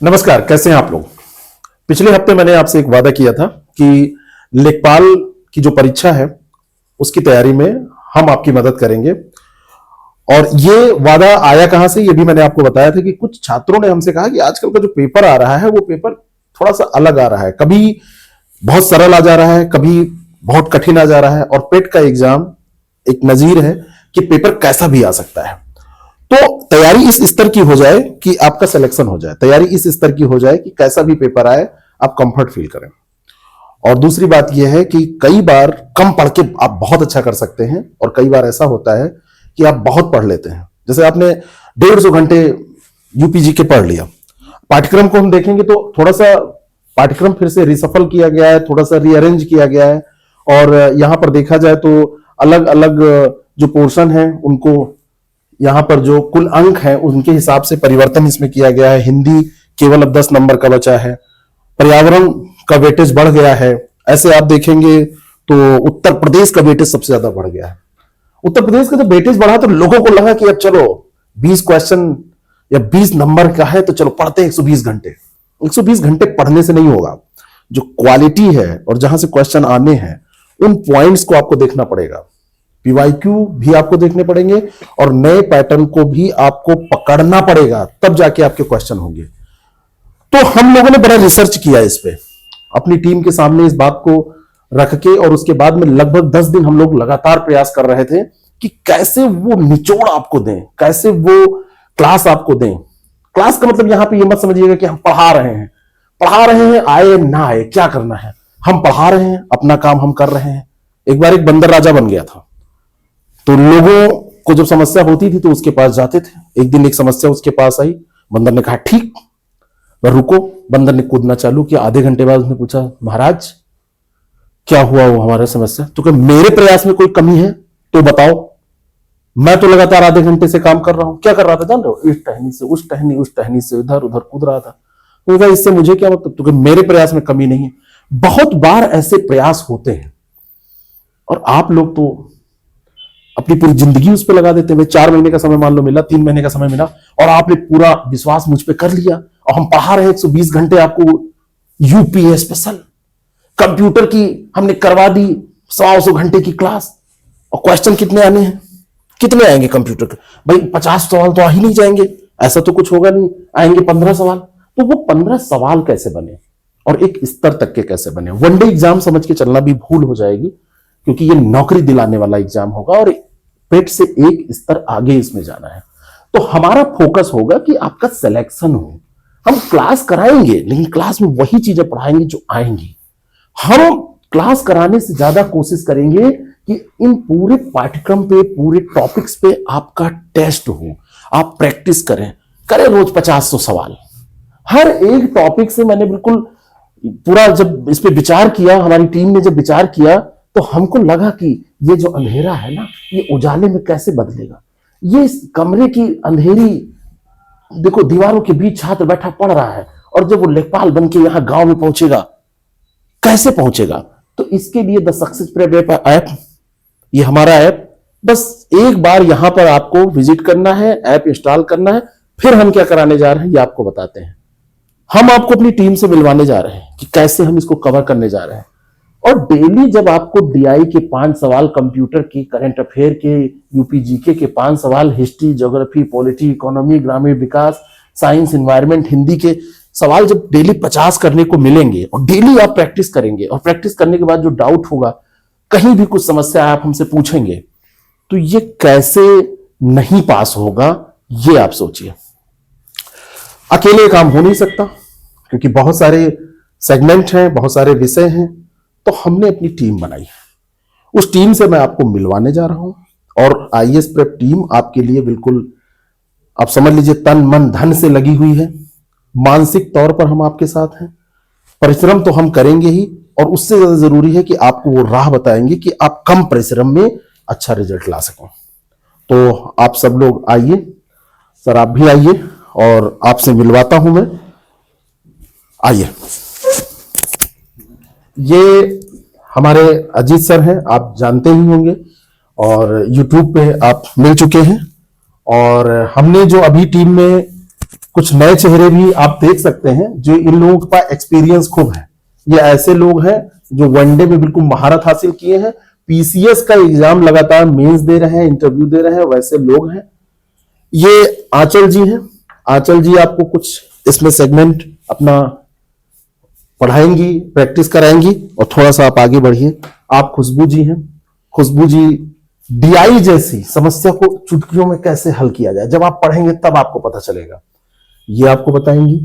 नमस्कार, कैसे हैं आप लोग। पिछले हफ्ते मैंने आपसे एक वादा किया था कि लेखपाल की जो परीक्षा है उसकी तैयारी में हम आपकी मदद करेंगे। और ये वादा आया कहां से, ये भी मैंने आपको बताया था कि कुछ छात्रों ने हमसे कहा कि आजकल का जो पेपर आ रहा है वो पेपर थोड़ा सा अलग आ रहा है, कभी बहुत सरल आ जा रहा है, कभी बहुत कठिन आ जा रहा है। और पेट का एग्जाम एक नजीर है कि पेपर कैसा भी आ सकता है। तो तैयारी इस स्तर की हो जाए कि आपका सिलेक्शन हो जाए, तैयारी इस स्तर की हो जाए कि कैसा भी पेपर आए आप कंफर्ट फील करें। और दूसरी बात यह है कि कई बार कम पढ़ के आप बहुत अच्छा कर सकते हैं और कई बार ऐसा होता है कि आप बहुत पढ़ लेते हैं। जैसे आपने 150 घंटे यूपीजी के पढ़ लिया, पाठ्यक्रम को हम देखेंगे तो थोड़ा सा पाठ्यक्रम फिर से रिसफल किया गया है, थोड़ा सा रीअरेंज किया गया है। और यहां पर देखा जाए तो अलग अलग जो पोर्शन है उनको यहां पर जो कुल अंक हैं उनके हिसाब से परिवर्तन इसमें किया गया है। हिंदी केवल अब 10 नंबर का बचा है, पर्यावरण का वेटेज बढ़ गया है। ऐसे आप देखेंगे तो उत्तर प्रदेश का वेटेज सबसे ज्यादा बढ़ गया है। उत्तर प्रदेश का जब वेटेज बढ़ा तो लोगों को लगा कि अब चलो 20 क्वेश्चन या 20 नंबर का है तो चलो पढ़ते हैं 120 घंटे। 120 घंटे पढ़ने से नहीं होगा, जो क्वालिटी है और जहां से क्वेश्चन आने हैं उन पॉइंट्स को आपको देखना पड़ेगा। पीवाईक्यू भी आपको देखने पड़ेंगे और नए पैटर्न को भी आपको पकड़ना पड़ेगा, तब जाके आपके क्वेश्चन होंगे। तो हम लोगों ने बड़ा रिसर्च किया इस पे, अपनी टीम के सामने इस बात को रख के, और उसके बाद में लगभग 10 दिन हम लोग लगातार प्रयास कर रहे थे कि कैसे वो निचोड़ आपको दें, कैसे वो क्लास आपको दें। क्लास का मतलब यहां पे ये मत समझिएगा कि हम पढ़ा रहे हैं आए ना आए क्या करना है, हम पढ़ा रहे हैं, अपना काम हम कर रहे हैं। एक बार एक बंदर राजा बन गया था, तो लोगों को जब समस्या होती थी तो उसके पास जाते थे। एक दिन एक समस्या उसके पास आई, बंदर ने कहा ठीक, वह रुको। बंदर ने कूदना चालू किया। आधे घंटे बाद उसने पूछा महाराज क्या हुआ वो हमारा समस्या, तो क्या मेरे प्रयास में कोई कमी है तो बताओ, मैं तो लगातार आधे घंटे से काम कर रहा हूं। क्या कर रहा था जान रहे हो, इस टहनी से उस टहनी, उस टहनी से इधर उधर कूद रहा था। तो कहा इससे मुझे क्या मतलब, तो मेरे प्रयास में कमी नहीं है। बहुत बार ऐसे प्रयास होते हैं और आप लोग तो अपनी पूरी जिंदगी उस पर लगा देते हैं। 4 महीने का समय मान लो मिला, 3 महीने का समय मिला और आपने पूरा विश्वास मुझ पर कर लिया और हम पढ़ा रहे 120 घंटे आपको यूपीए स्पेशल कंप्यूटर की हमने करवा दी 100 घंटे की क्लास। और क्वेश्चन कितने आने हैं, कितने आएंगे कंप्यूटर के भाई, 50 सवाल तो आ ही नहीं जाएंगे, ऐसा तो कुछ होगा नहीं, आएंगे 15 सवाल। तो वो 15 सवाल कैसे बने और एक स्तर तक के कैसे बने। वनडे एग्जाम समझ के चलना भी भूल हो जाएगी, क्योंकि ये नौकरी दिलाने वाला एग्जाम होगा और पेट से एक स्तर आगे इसमें जाना है। तो हमारा फोकस होगा कि आपका सिलेक्शन हो। हम क्लास कराएंगे लेकिन क्लास में वही चीजें पढ़ाएंगे जो आएंगी। हम क्लास कराने से ज्यादा कोशिश करेंगे कि इन पूरे पाठ्यक्रम पे, पूरे टॉपिक्स पे आपका टेस्ट हो, आप प्रैक्टिस करें रोज 50-100 सवाल हर एक टॉपिक से। मैंने बिल्कुल पूरा जब इस पे विचार किया, हमारी टीम ने जब विचार किया तो हमको लगा कि ये जो अंधेरा है ना, ये उजाले में कैसे बदलेगा। ये इस कमरे की अंधेरी, देखो दीवारों के बीच छात्र बैठा पढ़ रहा है और जब वो लेखपाल बन के यहां गांव में पहुंचेगा कैसे पहुंचेगा। तो इसके लिए द सक्सेस प्रेप ऐप, ये हमारा ऐप, बस एक बार यहां पर आपको विजिट करना है, ऐप इंस्टॉल करना है। फिर हम क्या कराने जा रहे हैं ये आपको बताते हैं। हम आपको अपनी टीम से मिलवाने जा रहे हैं कि कैसे हम इसको कवर करने जा रहे हैं। और डेली जब आपको डीआई के 5 सवाल, कंप्यूटर की, करंट अफेयर के, यूपी जीके के 5 सवाल, हिस्ट्री, ज्योग्राफी, पॉलिटी, इकोनॉमी, ग्रामीण विकास, साइंस, एनवायरमेंट, हिंदी के सवाल जब डेली 50 करने को मिलेंगे और डेली आप प्रैक्टिस करेंगे और प्रैक्टिस करने के बाद जो डाउट होगा, कहीं भी कुछ समस्या आप हमसे पूछेंगे, तो ये कैसे नहीं पास होगा ये आप सोचिए। अकेले काम हो नहीं सकता क्योंकि बहुत सारे सेगमेंट हैं, बहुत सारे विषय हैं। तो हमने अपनी टीम बनाई, उस टीम से मैं आपको मिलवाने जा रहा हूं। और आईएएस प्रेप टीम आपके लिए बिल्कुल आप समझ लीजिए तन मन धन से लगी हुई है। मानसिक तौर पर हम आपके साथ हैं, परिश्रम तो हम करेंगे ही, और उससे ज्यादा जरूरी है कि आपको वो राह बताएंगे कि आप कम परिश्रम में अच्छा रिजल्ट ला सकें। तो आप सब लोग आइए, सर आप भी आइए और आपसे मिलवाता हूं मैं। आइए, ये हमारे अजीत सर हैं, आप जानते ही होंगे और YouTube पे आप मिल चुके हैं। और हमने जो अभी टीम में कुछ नए चेहरे भी आप देख सकते हैं जो इन लोगों के पास एक्सपीरियंस खूब है। ये ऐसे लोग हैं जो वनडे में बिल्कुल महारत हासिल किए हैं, पीसीएस का एग्जाम लगातार मेंस दे रहे हैं, इंटरव्यू दे रहे हैं, वैसे लोग हैं। ये आंचल जी हैं। आंचल जी आपको कुछ इसमें सेगमेंट अपना पढ़ाएंगी, प्रैक्टिस कराएंगी और थोड़ा सा आप आगे बढ़िए। आप खुशबू जी हैं। खुशबू जी डीआई जैसी समस्या को चुटकियों में कैसे हल किया जाए, जब आप पढ़ेंगे तब आपको पता चलेगा, ये आपको बताएंगी।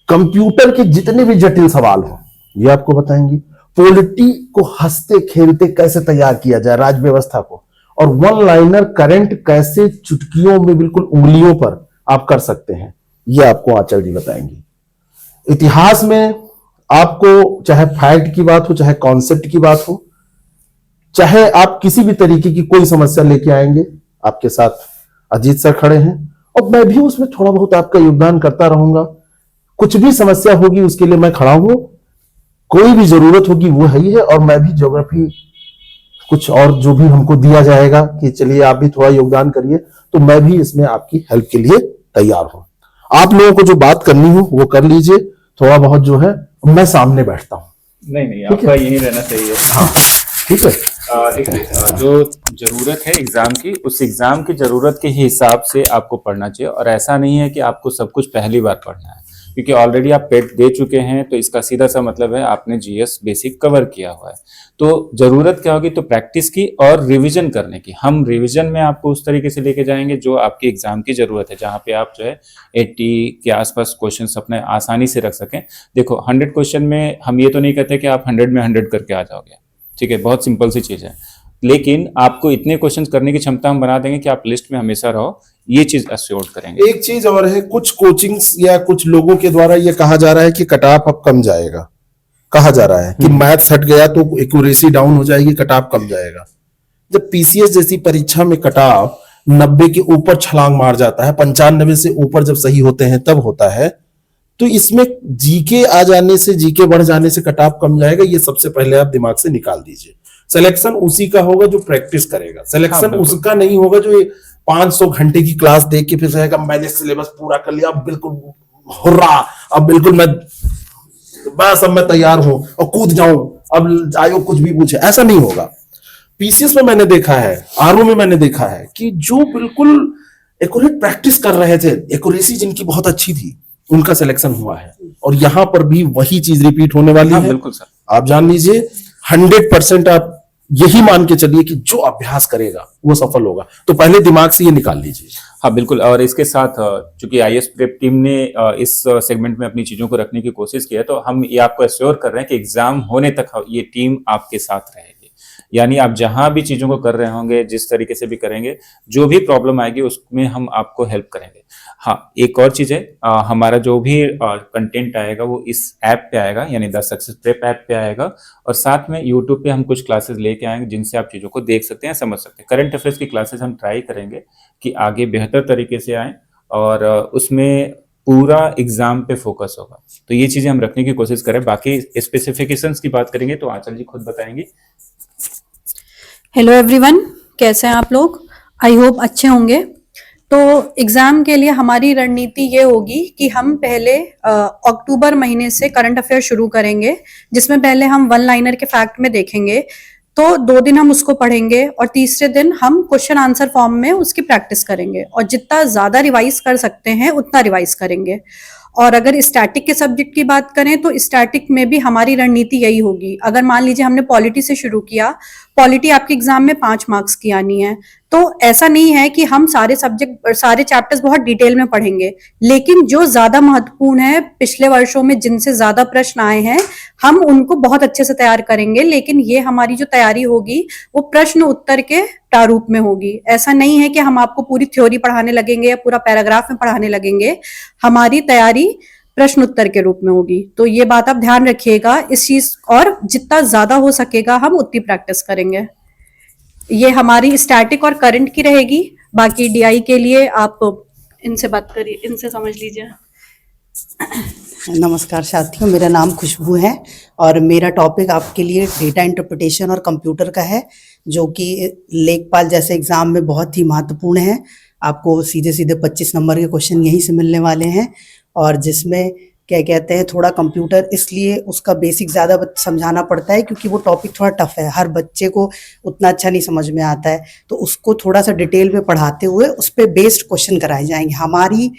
कंप्यूटर के जितने भी जटिल सवाल हो ये आपको बताएंगी। पॉलिटी को हंसते खेलते कैसे तैयार किया जाए राज्य व्यवस्था को, और वन लाइनर करंट कैसे चुटकियों में बिल्कुल उंगलियों पर आप कर सकते हैं, ये आपको आंचल जी बताएंगी। इतिहास में आपको चाहे फैक्ट की बात हो, चाहे कॉन्सेप्ट की बात हो, चाहे आप किसी भी तरीके की कोई समस्या लेके आएंगे, आपके साथ अजीत सर खड़े हैं और मैं भी उसमें थोड़ा बहुत आपका योगदान करता रहूंगा। कुछ भी समस्या होगी उसके लिए मैं खड़ा हूं, कोई भी जरूरत होगी वो है ही है। और मैं भी ज्योग्राफी कुछ और जो भी हमको दिया जाएगा कि चलिए आप भी थोड़ा योगदान करिए, तो मैं भी इसमें आपकी हेल्प के लिए तैयार हूं। आप लोगों को जो बात करनी हो वो कर लीजिए, थोड़ा बहुत जो है मैं सामने बैठता हूं। नहीं आपका यही रहना चाहिए। हाँ ठीक है। जो जरूरत है एग्जाम की, उस एग्जाम की जरूरत के हिसाब से आपको पढ़ना चाहिए, और ऐसा नहीं है कि आपको सब कुछ पहली बार पढ़ना है, क्योंकि ऑलरेडी आप पेट दे चुके हैं, तो इसका सीधा सा मतलब है आपने जीएस बेसिक कवर किया हुआ है। तो जरूरत क्या होगी, तो प्रैक्टिस की और रिवीजन करने की। हम रिवीजन में आपको उस तरीके से लेके जाएंगे जो आपकी एग्जाम की जरूरत है, जहाँ पे आप जो है 80 के आसपास क्वेश्चंस अपने आसानी से रख सकें। देखो 100 क्वेश्चन में हम ये तो नहीं कहते कि आप 100 में 100 करके आ जाओगे, ठीक है, बहुत सिंपल सी चीज है, लेकिन आपको इतने क्वेश्चन करने की क्षमता हम बना देंगे कि आप लिस्ट में हमेशा रहो, ये चीज अश्योर करेंगे। एक चीज और है, कुछ कोचिंग्स या कुछ लोगों के द्वारा ये कहा जा रहा है कि कट ऑफ अब कम जाएगा, कहा जा रहा है कि मैथ्स हट गया तो एक्यूरेसी डाउन हो जाएगी, कट ऑफ कम जाएगा। जब पीसीएस जैसी परीक्षा में कट ऑफ 90 के ऊपर छलांग मार जाता है, 95 से ऊपर जब सही होते हैं तब होता है, तो इसमें जीके आ जाने से, जीके बढ़ जाने से कट ऑफ कम जाएगा, ये सबसे पहले आप दिमाग से निकाल दीजिए। सिलेक्शन उसी का होगा जो प्रैक्टिस करेगा, सिलेक्शन उसका नहीं होगा जो 500 घंटे की क्लास देख के फिर कहेगा मैंने सिलेबस पूरा कर लिया, अब बिल्कुल हुर्रा, अब बिल्कुल मैं बस अब मैं तैयार हूं और कूद जाऊं, अब आयोग कुछ भी पूछे, ऐसा नहीं होगा। पीसीएस में मैंने देखा है, आरओ में मैंने देखा है कि जो बिल्कुल एक्यूरेट प्रैक्टिस कर रहे थे, एक्यूरेसी जिनकी बहुत अच्छी थी, उनका सिलेक्शन हुआ है। और यहां पर भी वही चीज रिपीट होने वाली है। बिल्कुल सर, आप जान लीजिए 100% आप यही मान के चलिए कि जो अभ्यास करेगा वो सफल होगा, तो पहले दिमाग से ये निकाल लीजिए। हाँ बिल्कुल। और इसके साथ चूंकि आईएएस प्रेप टीम ने इस सेगमेंट में अपनी चीजों को रखने की कोशिश की है, तो हम ये आपको एश्योर कर रहे हैं कि एग्जाम होने तक ये टीम आपके साथ रहेगी। यानी आप जहां भी चीजों को कर रहे होंगे, जिस तरीके से भी करेंगे, जो भी प्रॉब्लम आएगी उसमें हम आपको हेल्प करेंगे। हाँ, एक और चीज है, हमारा जो भी कंटेंट आएगा वो इस ऐप पे आएगा, यानी द सक्सेस प्रेप ऐप पे आएगा, और साथ में यूट्यूब पे हम कुछ क्लासेस लेके आएंगे जिनसे आप चीजों को देख सकते हैं, समझ सकते हैं। करंट अफेयर्स की क्लासेस हम ट्राई करेंगे कि आगे बेहतर तरीके से आए, और उसमें पूरा एग्जाम पे फोकस होगा। तो ये चीजें हम रखने की कोशिश करें। बाकी स्पेसिफिकेशंस की बात करेंगे तो आंचल जी खुद बताएंगे। हेलो एवरीवन, कैसे हैं आप लोग? आई होप अच्छे होंगे। तो एग्जाम के लिए हमारी रणनीति ये होगी कि हम पहले अक्टूबर महीने से करंट अफेयर शुरू करेंगे, जिसमें पहले हम वन लाइनर के फैक्ट में देखेंगे। तो 2 दिन हम उसको पढ़ेंगे और तीसरे दिन हम क्वेश्चन आंसर फॉर्म में उसकी प्रैक्टिस करेंगे, और जितना ज्यादा रिवाइज कर सकते हैं उतना रिवाइज करेंगे। और अगर स्टैटिक के सब्जेक्ट की बात करें तो स्टैटिक में भी हमारी रणनीति यही होगी। अगर मान लीजिए हमने पॉलिटी से शुरू किया, पॉलिटी आपके एग्जाम में 5 मार्क्स की आनी है, तो ऐसा नहीं है कि हम सारे सब्जेक्ट, सारे चैप्टर्स बहुत डिटेल में पढ़ेंगे, लेकिन जो ज्यादा महत्वपूर्ण है, पिछले वर्षों में जिनसे ज्यादा प्रश्न आए हैं, हम उनको बहुत अच्छे से तैयार करेंगे। लेकिन ये हमारी जो तैयारी होगी वो प्रश्न उत्तर के प्रारूप में होगी। ऐसा नहीं है कि हम आपको पूरी थ्योरी पढ़ाने लगेंगे या पूरा पैराग्राफ में पढ़ाने लगेंगे। हमारी तैयारी प्रश्न उत्तर के रूप में होगी। तो ये बात आप ध्यान रखिएगा इस चीज, और जितना ज्यादा हो सकेगा हम उतनी प्रैक्टिस करेंगे। ये हमारी स्टैटिक और करंट की रहेगी। बाकी डीआई के लिए आप इनसे बात करिए, इनसे समझ लीजिए। नमस्कार साथियों, मेरा नाम खुशबू है और मेरा टॉपिक आपके लिए डेटा इंटरप्रिटेशन और कंप्यूटर का है, जो कि लेखपाल जैसे एग्जाम में बहुत ही महत्वपूर्ण है। आपको सीधे सीधे 25 नंबर के क्वेश्चन यहीं से मिलने वाले हैं, और जिसमें क्या कहते हैं थोड़ा कंप्यूटर इसलिए उसका बेसिक ज़्यादा समझाना पड़ता है क्योंकि वो टॉपिक थोड़ा टफ है, हर बच्चे को उतना अच्छा नहीं समझ में आता है, तो उसको थोड़ा सा डिटेल में पढ़ाते हुए उस पर बेस्ड क्वेश्चन कराए जाएंगे। हमारी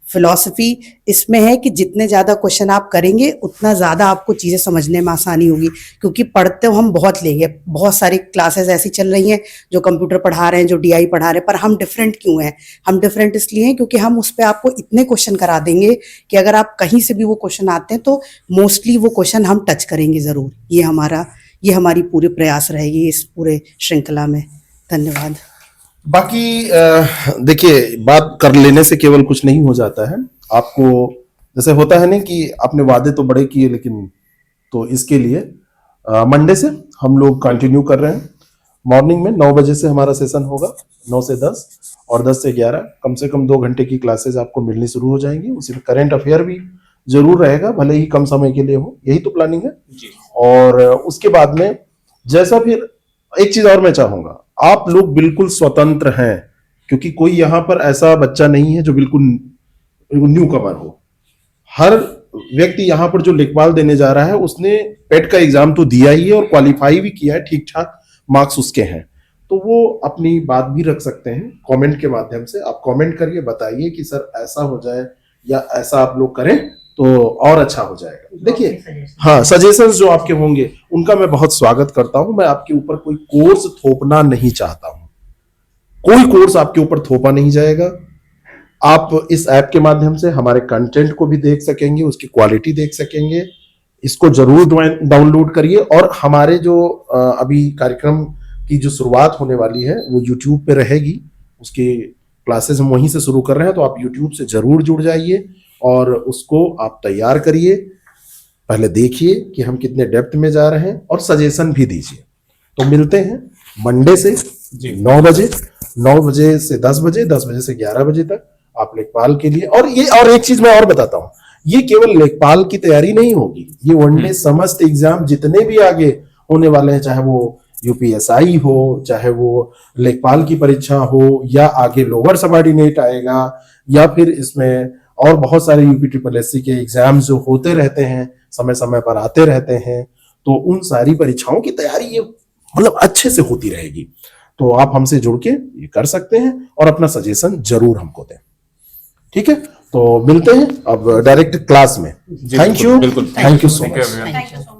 फिलॉसफी इसमें है कि जितने ज़्यादा क्वेश्चन आप करेंगे उतना ज़्यादा आपको चीज़ें समझने में आसानी होगी, क्योंकि पढ़ते हो हम बहुत लेंगे, बहुत सारी क्लासेस ऐसी चल रही हैं जो कंप्यूटर पढ़ा रहे हैं, जो डीआई पढ़ा रहे हैं, पर हम डिफरेंट क्यों हैं? हम डिफरेंट इसलिए हैं क्योंकि हम उस पर आपको इतने क्वेश्चन करा देंगे कि अगर आप कहीं से भी वो क्वेश्चन आते हैं तो मोस्टली वो क्वेश्चन हम टच करेंगे ज़रूर। ये हमारी पूरे प्रयास रहेगी इस पूरे श्रृंखला में। धन्यवाद। बाकी देखिए, बात कर लेने से केवल कुछ नहीं हो जाता है। आपको जैसे होता है ना कि आपने वादे तो बड़े किए, लेकिन तो इसके लिए मंडे से हम लोग कंटिन्यू कर रहे हैं। मॉर्निंग में 9 बजे से हमारा सेशन होगा, 9 से 10 और 10 से 11, कम से कम 2 घंटे की क्लासेस आपको मिलनी शुरू हो जाएंगी। उसी में करंट अफेयर भी जरूर रहेगा, भले ही कम समय के लिए हो, यही तो प्लानिंग है जी। और उसके बाद में जैसा फिर एक चीज और मैं चाहूंगा, आप लोग बिल्कुल स्वतंत्र हैं, क्योंकि कोई यहां पर ऐसा बच्चा नहीं है जो बिल्कुल न्यू कमर हो। हर व्यक्ति यहां पर जो लेखपाल देने जा रहा है उसने पेट का एग्जाम तो दिया ही है और क्वालिफाई भी किया है, ठीक ठाक मार्क्स उसके हैं, तो वो अपनी बात भी रख सकते हैं कमेंट के माध्यम से। आप कमेंट करिए, बताइए कि सर ऐसा हो जाए या ऐसा आप लोग करें तो और अच्छा हो जाएगा। देखिए, हाँ, सजेशंस जो आपके होंगे उनका मैं बहुत स्वागत करता हूं। मैं आपके ऊपर कोई कोर्स थोपना नहीं चाहता हूं, कोई कोर्स आपके ऊपर थोपा नहीं जाएगा। आप इस ऐप के माध्यम से हमारे कंटेंट को भी देख सकेंगे, उसकी क्वालिटी देख सकेंगे। इसको जरूर डाउनलोड करिए और हमारे जो अभी कार्यक्रम की जो शुरुआत होने वाली है वो यूट्यूब पे रहेगी, उसकी क्लासेस हम वहीं से शुरू कर रहे हैं, तो आप यूट्यूब से जरूर जुड़ जाइए और उसको आप तैयार करिए। पहले देखिए कि हम कितने डेप्थ में जा रहे हैं और सजेशन भी दीजिए। तो मिलते हैं मंडे से 9 बजे, 9 बजे से 10 बजे, 10 बजे से 11 बजे तक आप लेखपाल के लिए। और एक चीज मैं और बताता हूं, ये केवल लेखपाल की तैयारी नहीं होगी, ये वनडे समस्त एग्जाम जितने भी आगे होने वाले हैं, चाहे वो यूपीएसआई हो, चाहे वो लेखपाल की परीक्षा हो, या आगे लोअर सबऑर्डिनेट आएगा, या फिर इसमें और बहुत सारे यूपी ट्रिपल एससी के एग्जाम्स जो होते रहते हैं, समय समय पर आते रहते हैं, तो उन सारी परीक्षाओं की तैयारी ये मतलब अच्छे से होती रहेगी। तो आप हमसे जुड़ के ये कर सकते हैं और अपना सजेशन जरूर हमको दें, ठीक है? तो मिलते हैं अब डायरेक्ट क्लास में। थैंक यू, बिल्कुल, thank you so thank you much. Everyone. Thank you so much.